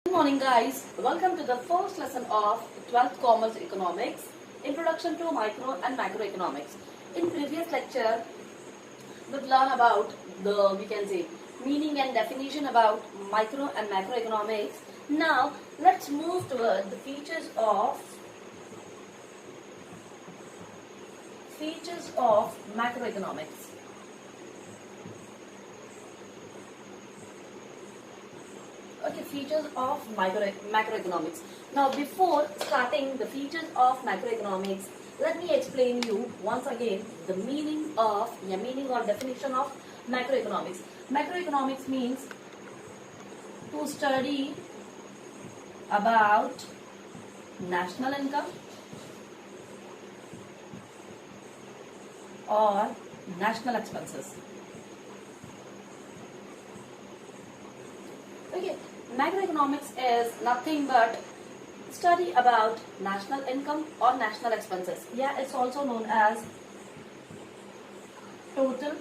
Good morning guys, welcome to the first lesson of 12th Commerce Economics, Introduction to Micro and Macroeconomics. In previous lecture, we've learned about the meaning and definition about micro and macroeconomics. Now let's move toward the features of macroeconomics. Okay, features of macroeconomics. Now, before starting the features of macroeconomics, let me explain you once again the meaning or definition of macroeconomics. Macroeconomics means to study about national income or national expenses. Okay, macroeconomics is nothing but study about national income or national expenses. Yeah, it's also known as total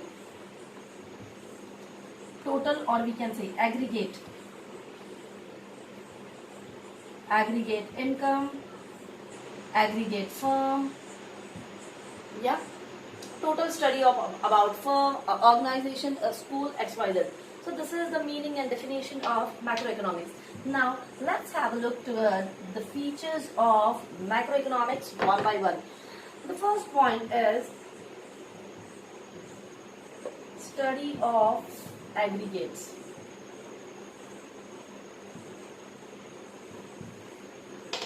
or we can say aggregate income, aggregate firm. Yeah, total study of about firm, organization, a school, XYZ. So this is the meaning and definition of macroeconomics. Now let's have a look toward the features of macroeconomics one by one. The first point is study of aggregates.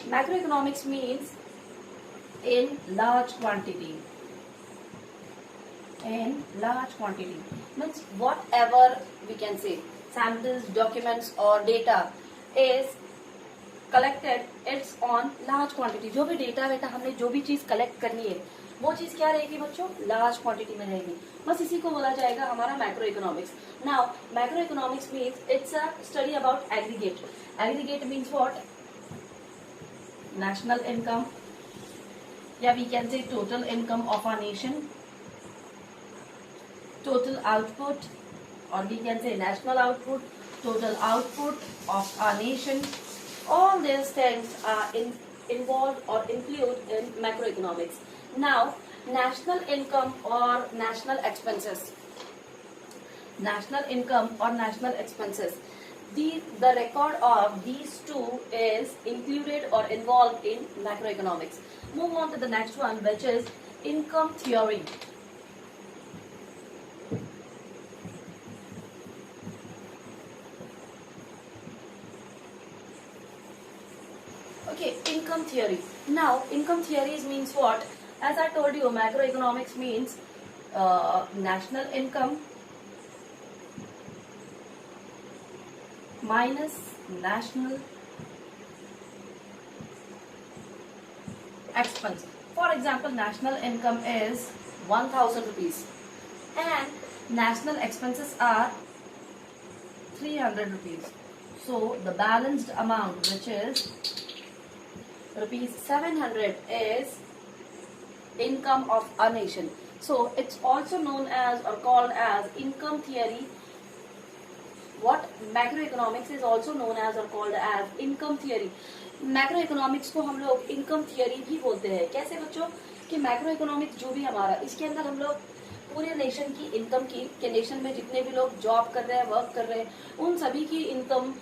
Macroeconomics means in large quantity. Means whatever we can say samples, documents or data is collected, it's on large quantity. जो भी data हमने जो भी चीज collect करनी है वो चीज क्या रहेगी बच्चों, लार्ज क्वांटिटी में रहेगी. बस इसी को बोला जाएगा हमारा macro economics. Now macro economics means it's a study about aggregate. Aggregate means what, national income या we can say total income of our nation, total output or we can say national output, total output of our nation. All these things are involved or include in macroeconomics. Now national income or national expenses. The record of these two is included or involved in macroeconomics. Move on to the next one, which is income theory. Okay, income theory. Now, income theories means what? As I told you, macroeconomics means national income minus national expense. For example, national income is 1000 rupees and national expenses are 300 rupees. So, the balanced amount, which is rupees 700, is income of a nation. So it's also known as or called as income theory. What macroeconomics is also known as or called as income theory. Macroeconomics को हम लोग income theory भी बोलते हैं. कैसे बच्चों कि macroeconomics जो भी हमारा, इसके अंदर हम लोग पूरे नेशन की इनकम की, के नेशन में जितने भी लोग जॉब कर रहे हैं, वर्क कर रहे हैं, उन सभी की इनकम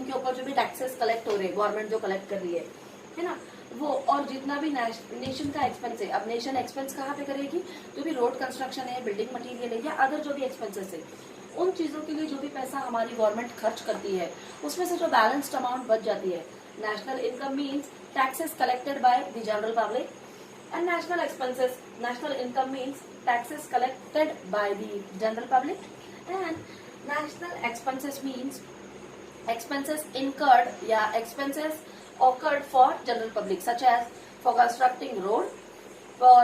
के ऊपर जो भी टैक्सेस कलेक्ट हो रहे हैं, गवर्नमेंट जो कलेक्ट कर रही है ना, वो और जितना भी नेशन का एक्सपेंस है. अब नेशन एक्सपेंस कहाँ पे करेगी, जो भी रोड कंस्ट्रक्शन है, बिल्डिंग मटेरियल है या अदर जो भी एक्सपेंसेस है, उन चीजों के लिए जो भी पैसा हमारी गवर्नमेंट खर्च करती है उसमें से जो बैलेंस्ड अमाउंट बच जाती है. National income means taxes collected by the general public and national expenses. National income means taxes collected by the general public, and national expenses means expenses incurred, expenses occurred for general public, such as for constructing road, for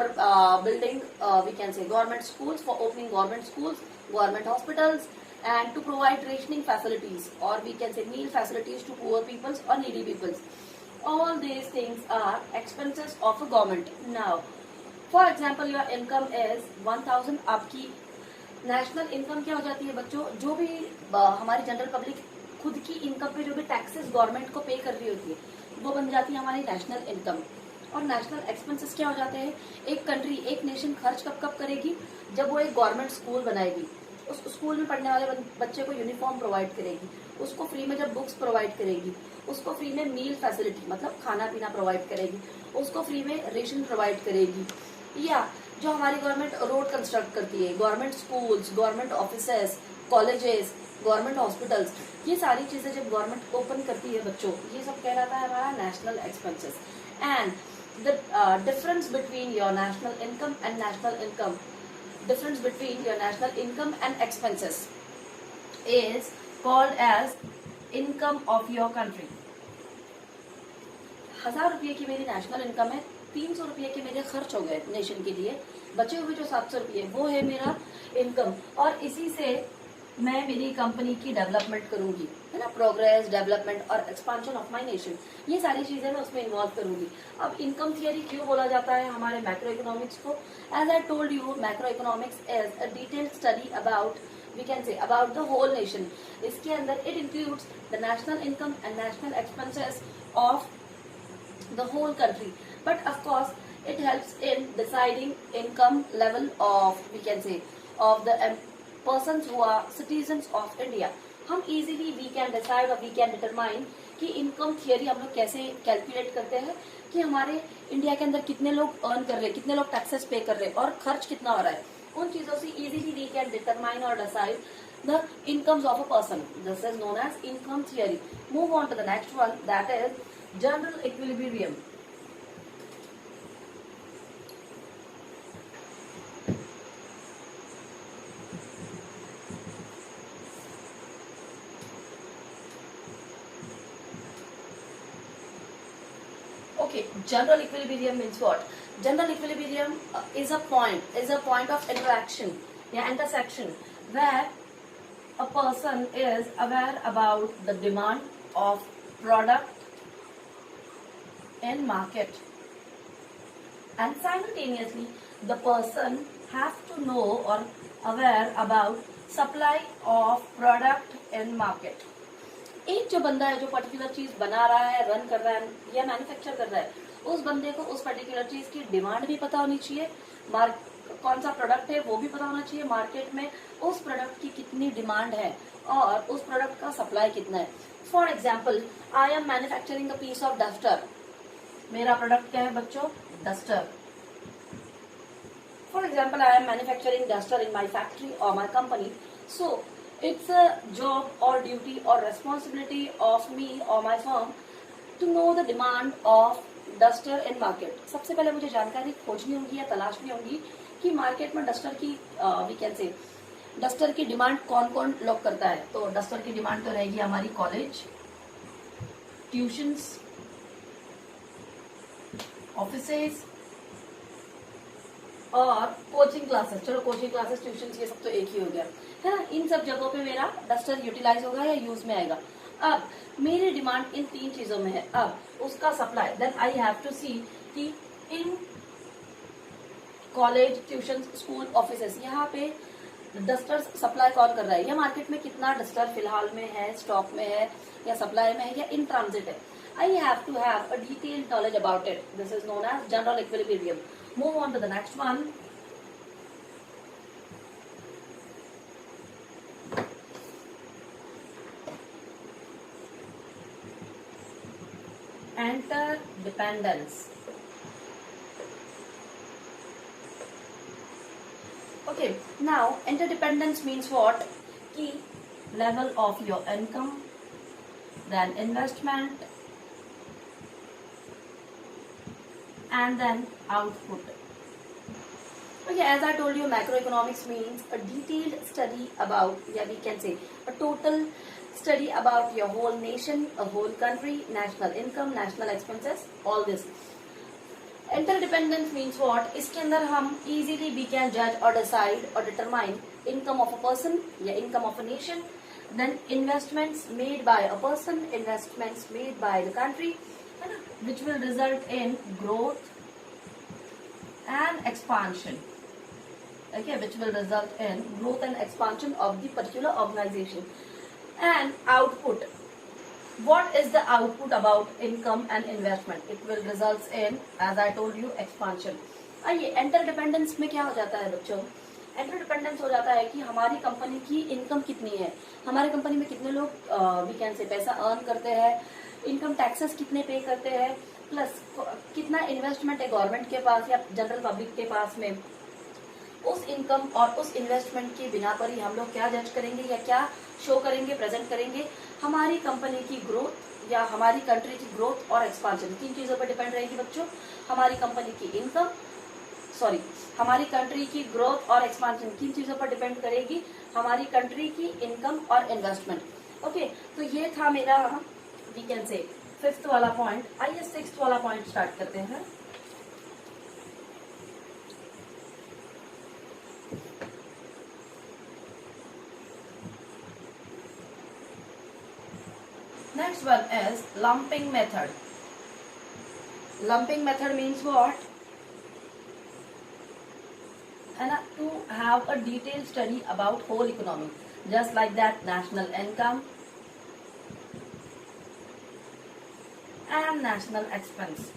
building we can say government schools, for opening government schools, government hospitals, and to provide rationing facilities or we can say meal facilities to poor peoples or needy peoples. All these things are expenses of a government. Now, for example, your income is 1000. आपकी national income क्या हो जाती है बच्चों, जो भी हमारी general public खुद की इनकम पे जो भी टैक्सेस गवर्नमेंट को पे कर रही होती है, वो बन जाती है हमारी नेशनल इनकम। और नेशनल एक्सपेंसेस क्या हो जाते हैं? एक कंट्री, एक नेशन खर्च कब कब करेगी? जब वो एक गवर्नमेंट स्कूल बनाएगी, उस स्कूल में पढ़ने वाले बच्चे को यूनिफॉर्म प्रोवाइड करेगी, उसको फ्री में जब बुक्स प्रोवाइड करेगी, उसको फ्री में मील फैसिलिटी मतलब खाना पीना प्रोवाइड करेगी, उसको फ्री में रेशन प्रोवाइड करेगी, या जो हमारी गवर्नमेंट रोड कंस्ट्रक्ट करती है, government schools, government offices, colleges, government hospitals, ये सारी चीजें जब गवर्नमेंट ओपन करती है बच्चों, ये सब कहलाता है हमारा national expenses. And the difference between your national income and national income, difference between your national income and expenses is called as income of your country। 1000 रुपये की मेरी नेशनल इनकम है, 300 रुपये के मेरे खर्च हो गए नेशन के लिए, बचे हुए जो 700 रुपये वो है मेरा इनकम, और इसी से मैं मेरी कंपनी की डेवलपमेंट करूंगी, है ना, प्रोग्रेस, डेवलपमेंट और एक्सपांशन ऑफ माय नेशन, ये सारी चीजें मैं उसमें इन्वॉल्व करूंगी। अब इनकम थियरी क्यों बोला जाता है हमारे मैक्रो इकोनॉमिक्स को? As I told you, macro economics is a detailed study about, we can say about the whole nation. इसके अंदर it includes the national income and national expenses of the whole country, but of course it helps in deciding income level of, we can say, of the persons who are citizens of India। हम easily we can decide or we can determine कि income theory हम लोग कैसे calculate करते हैं कि हमारे India के अंदर कितने लोग अर्न कर रहे हैं, कितने लोग टैक्सेस पे कर रहे हैं और खर्च कितना हो रहा है। उन चीजों से इजीली वी कैन डिटरमाइन और decide the incomes of a person. This is known as income theory. Move on to the next one, that is general equilibrium। Okay, general equilibrium means what? General equilibrium is a point of interaction, yeah, intersection, where a person is aware about the demand of product in market, and simultaneously the person have to know or aware about supply of product in market। एक जो बंदा है जो particular चीज बना रहा है, run कर रहा है या मैन्युफैक्चर कर रहा है, उस बंदे को उस पर्टिकुलर चीज की डिमांड भी पता होनी चाहिए, कौन सा प्रोडक्ट है वो भी पता होना चाहिए, मार्केट में उस प्रोडक्ट की कितनी डिमांड है और उस प्रोडक्ट का सप्लाई कितना है। For example, I am manufacturing a piece of duster. मेरा प्रोडक्ट क्या है बच्चों? Duster. For example, I am manufacturing duster in my factory और my company, so it's a job or duty or responsibility of me or my firm to know the demand of duster in market। सबसे पहले मुझे जानकारी खोजनी होगी या तलाशनी होगी कि मार्केट में डस्टर की वी कैन से डस्टर की डिमांड कौन कौन लोग करता है। तो डस्टर की डिमांड तो रहेगी हमारी कॉलेज, ट्यूशंस, ऑफिसेज और कोचिंग क्लासेस। चलो कोचिंग क्लासेस, ट्यूशन, ये सब तो एक ही हो गया, है ना। इन सब जगहों पे मेरा डस्टर यूटिलाइज होगा या यूज में आएगा। अब मेरी डिमांड इन 3 चीजों में है, अब उसका supply, then I have to see कि in college, tuition, school, offices, यहाँ पे डस्टर सप्लाई कौन कर रहा है, या मार्केट में कितना डस्टर फिलहाल में है, स्टॉक में है या सप्लाई में है या इन ट्रांजिट है। I have to have a detailed knowledge about it. This is known as general equilibrium. Move on to the next one. Interdependence। Okay, now interdependence means what? Key level of your income, then investment, and then output। Okay, as I told you, macroeconomics means a detailed study about, yeah, we can say a total study about your whole nation, a whole country, national income, national expenses, all this। Interdependence means what? इसके अंदर हम easily we can judge or decide or determine income of a person या income of a nation, then investments made by a person, investments made by the country, which will result in growth and expansion। Okay, which will result in growth and expansion of the particular organization। And output. What is the output about income and investment? It will results in, as I told you, expansion. आइए interdependence में क्या हो जाता है बच्चों? Interdependence हो जाता है कि हमारी कंपनी की इनकम कितनी है, हमारी कंपनी में कितने लोग वी कैन से पैसा अर्न करते हैं, इनकम टैक्सेस कितने पे करते हैं, प्लस कितना इन्वेस्टमेंट है गवर्नमेंट के पास या जनरल पब्लिक के पास में। उस इनकम और उस इन्वेस्टमेंट की बिना पर ही हम लोग क्या जज करेंगे या क्या शो करेंगे, प्रेजेंट करेंगे, हमारी कंपनी की ग्रोथ या हमारी कंट्री की ग्रोथ और एक्सपांशन। किन चीजों पर डिपेंड रहेगी बच्चों? हमारी कंपनी की इनकम, सॉरी, हमारी कंट्री की ग्रोथ और एक्सपांशन किन चीजों पर डिपेंड करेगी? हमारी कंट्री की इनकम और इन्वेस्टमेंट। ओके, तो ये था मेरा वी कैन से 5th वाला पॉइंट। आइए 6th वाला पॉइंट स्टार्ट करते हैं। Next one is lumping method. Lumping method means what? And to have a detailed study about whole economy, just like that national income and national expense.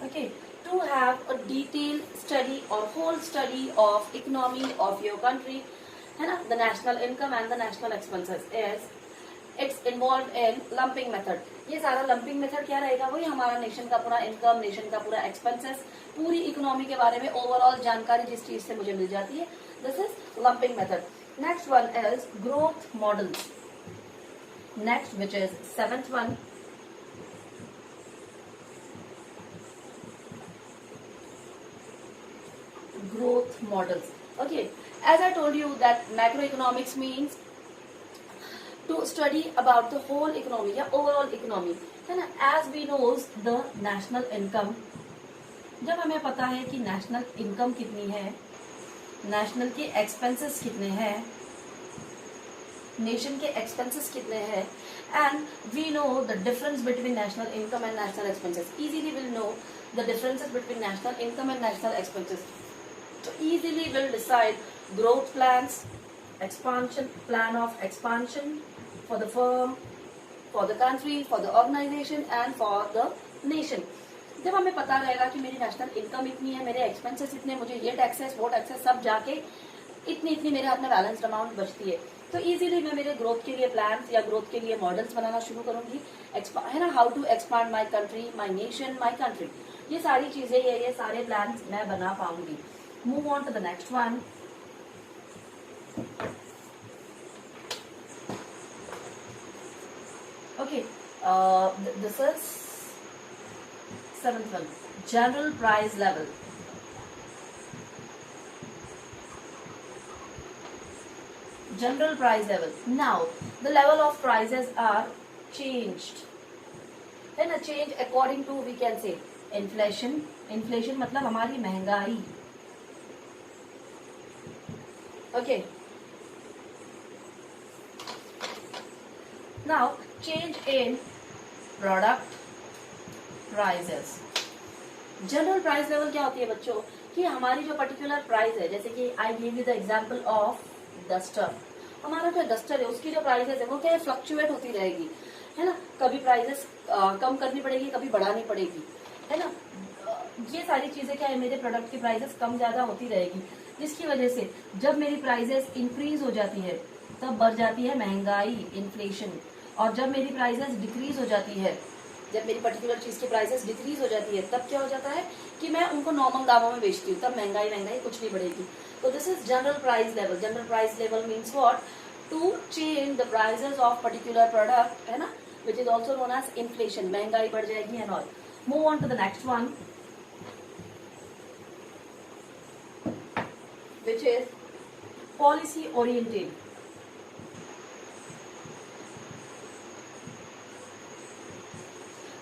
Okay, to have a detailed study or whole study of economy of your country, है ना, the national income and the national expenses is it's involved in lumping method. ये सारा lumping method क्या रहेगा? वही हमारा nation का पूरा इनकम, नेशन का पूरा एक्सपेंसेस, पूरी इकोनॉमी के बारे में ओवरऑल जानकारी जिस चीज से मुझे मिल जाती है, this is lumping method. Next one is growth models. Next, which is 7th one, growth models. Okay, as I told you that macroeconomics means to study about the whole economy या overall economy, है ना. As we knows the national income, जब हमें पता है कि national income कितनी है, नेशनल के एक्सपेंसेस कितने हैं, नेशन के एक्सपेंसेस कितने हैं, and we know the difference between national income and national expenses, easily will know the differences between national income and national expenses. So easily will decide growth plans, expansion plan of expansion for the firm, for the country, for the organization and for the nation. जब हमें पता रहेगा कि मेरी national income इतनी है, मेरे expenses इतने, मुझे ये टैक्सेस वो टैक्सेस सब जाके इतनी इतनी मेरे हाथ में बैलेंस्ड अमाउंट बचती है, तो इजीली मैं मेरे ग्रोथ के लिए प्लान्स या ग्रोथ के लिए मॉडल्स बनाना शुरू करूंगी, है ना. How to expand my country, my nation, my country, ये सारी चीजें, ये सारे प्लान्स मैं बना पाऊंगी. Move on to the next one. Okay, this is 7th one, general price level. General price level. Now, the level of prices are changed. है ना, change according to we can say inflation. Inflation मतलब हमारी महंगाई. Okay. Now, change in product prices. General price level क्या होती है बच्चों? कि हमारी जो पर्टिकुलर प्राइस है, जैसे कि I give you the example of duster. हमारा जो डस्टर है उसकी जो प्राइसेस है वो क्या है, फ्लक्चुएट होती रहेगी, है ना. कभी प्राइसेस कम करनी पड़ेगी, कभी बढ़ानी पड़ेगी, है ना. ये सारी चीजें क्या है, मेरे प्रोडक्ट की प्राइसेस कम ज्यादा होती रहेगी, जिसकी वजह से जब मेरी प्राइसेस इंक्रीज हो जाती है तब बढ़ जाती है महंगाई, इन्फ्लेशन. और जब मेरी प्राइसेस डिक्रीज हो जाती है, जब मेरी पर्टिकुलर चीज की प्राइसेस डिक्रीज हो जाती है, तब क्या हो जाता है कि मैं उनको नॉर्मल दामों में बेचती हूँ, तब महंगाई कुछ नहीं बढ़ेगी. तो this is general price level. General price level means what? To change the prices of particular product, है ना, which is also known as inflation. महंगाई बढ़ जाएगी and all. Move on to the next one, which is policy oriented.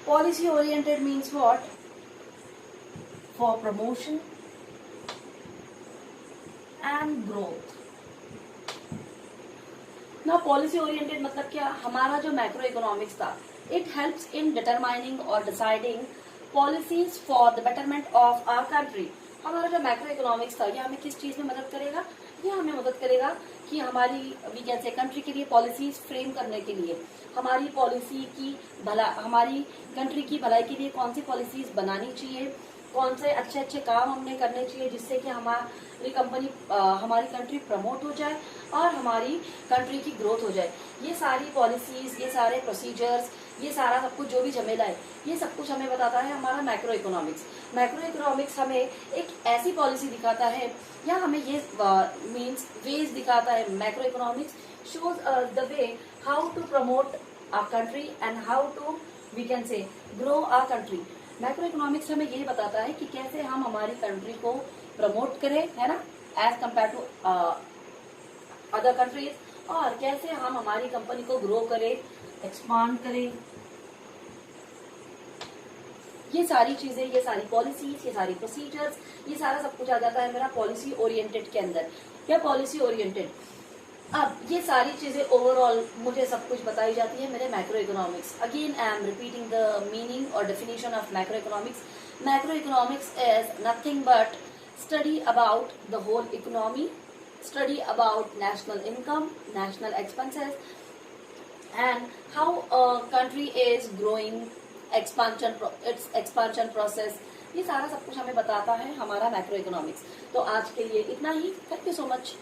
Policy oriented means what? For promotion and growth. Now policy oriented मतलब क्या? हमारा जो macro economics था, it helps in determining or deciding policies for the betterment of our country. हमारा जो macro economics था ये हमें किस चीज में मदद करेगा? ये हमें मदद करेगा कि हमारी वी कैन से कंट्री के लिए पॉलिसीज फ्रेम करने के लिए, हमारी पॉलिसी की हमारी कंट्री की भलाई के लिए कौन सी पॉलिसीज बनानी चाहिए, कौन से अच्छे अच्छे काम हमने करने चाहिए जिससे कि हमारी कंपनी हमारी कंट्री प्रमोट हो जाए और हमारी कंट्री की ग्रोथ हो जाए। ये सारी पॉलिसीज, ये सारे प्रोसीजर्स, ये सारा सब कुछ जो भी झमेला है, ये सब कुछ हमें बताता है हमारा मैक्रो इकोनॉमिक्स। मैक्रो इकोनॉमिक्स हमें एक ऐसी पॉलिसी दिखाता है या हमें ये मीन्स वेज दिखाता है। Macroeconomics shows the way how to promote our country and how to we can say grow our country. Macroeconomics हमें ये बताता है कि कैसे हम हमारी कंट्री को प्रमोट करें, है ना, as compare to other countries, और कैसे हम हमारी कंपनी को ग्रो करें, एक्सपांड करें। ये सारी चीजें, ये सारी पॉलिसीज, ये सारी प्रोसीजर्स, ये सारा सब कुछ आ जाता है मेरा पॉलिसी ओरिएंटेड के अंदर या पॉलिसी ओरिएंटेड। अब ये सारी चीजें ओवरऑल मुझे सब कुछ बताई जाती है मेरे macro economics. Again I am repeating the meaning और definition of macro economics. Macro economics is nothing but study about the whole economy, study about national income, national expenses, and how a country is growing, its expansion process। ये सारा सब कुछ हमें बताता है हमारा macro economics. तो आज के लिए इतना ही। Thank you so much.